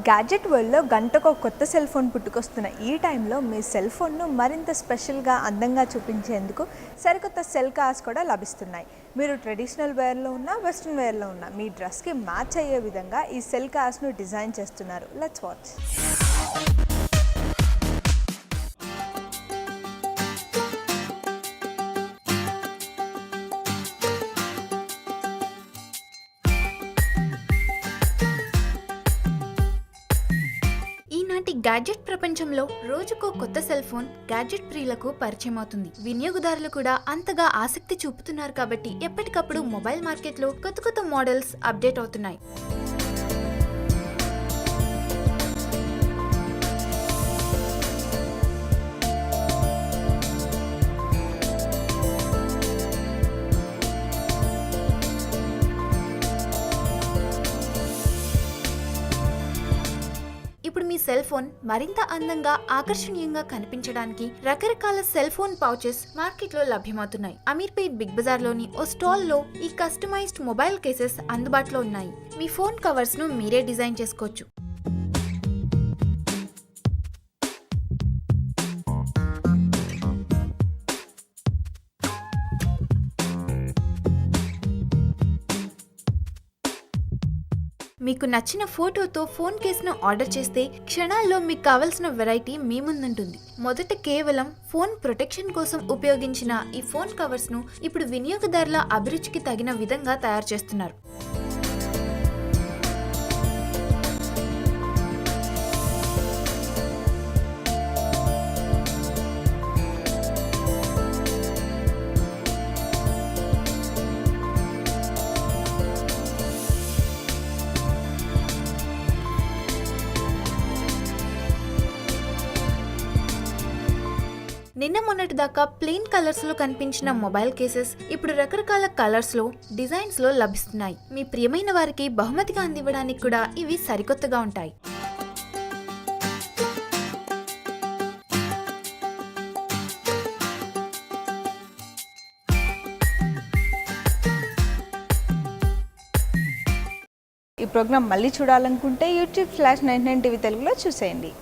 Gadget వరల్డ్లో గంటకు ఒక కొత్త సెల్ ఫోన్ పుట్టుకొస్తున్న ఈ టైంలో మీ సెల్ ఫోన్ను మరింత స్పెషల్గా అందంగా చూపించేందుకు సరికొత్త సెల్ కార్స్ కూడా లభిస్తున్నాయి. మీరు ట్రెడిషనల్ వేర్లో ఉన్న వెస్ట్రన్ వేర్లో ఉన్న మీ డ్రెస్కి మ్యాచ్ అయ్యే విధంగా ఈ సెల్ కార్స్ను డిజైన్ చేస్తున్నారు. Let's watch. ఈనాటి గ్యాడ్జెట్ ప్రపంచంలో రోజుకో కొత్త సెల్ ఫోన్ గ్యాడ్జెట్ ప్రియులకు పరిచయం అవుతుంది. వినియోగదారులు కూడా అంతగా ఆసక్తి చూపుతున్నారు కాబట్టి ఎప్పటికప్పుడు మొబైల్ మార్కెట్లో కొత్త కొత్త మోడల్స్ అప్డేట్ అవుతున్నాయి. ఇప్పుడు మీ సెల్ ఫోన్ మరింత అందంగా ఆకర్షణీయంగా కనిపించడానికి రకరకాల సెల్ ఫోన్ పౌచెస్ మార్కెట్ లో లభ్యమవుతున్నాయి. అమీర్పేట్ బిగ్ బజార్ లోని ఓ స్టాల్ లో ఈ కస్టమైజ్డ్ మొబైల్ కేసెస్ అందుబాటులో ఉన్నాయి. మీ ఫోన్ కవర్స్ ను మీరే డిజైన్ చేసుకోవచ్చు. మీకు నచ్చిన ఫోటోతో ఫోన్ కేసును ఆర్డర్ చేస్తే క్షణాల్లో మీకు కావలసిన వెరైటీ మీ ముందుంటుంది. మొదట కేవలం ఫోన్ ప్రొటెక్షన్ కోసం ఉపయోగించిన ఈ ఫోన్ కవర్స్ ను ఇప్పుడు వినియోగదారుల అభిరుచికి తగిన విధంగా తయారు చేస్తున్నారు. నిన్న మొన్నటి దాకా ప్లెయిన్ కలర్స్ లో కనిపించిన మొబైల్ కేసెస్ ఇప్పుడు రకరకాల కలర్స్ లో డిజైన్స్ లో లభిస్తున్నాయి. మీ ప్రియమైన వారికి బహుమతిగా అందివ్వడానికి కూడా ఇవి సరికొత్తగా ఉంటాయి. ఈ ప్రోగ్రామ్ మళ్ళీ చూడాలనుకుంటే YouTube/99 టీవీ తెలుగులో చూసేయండి.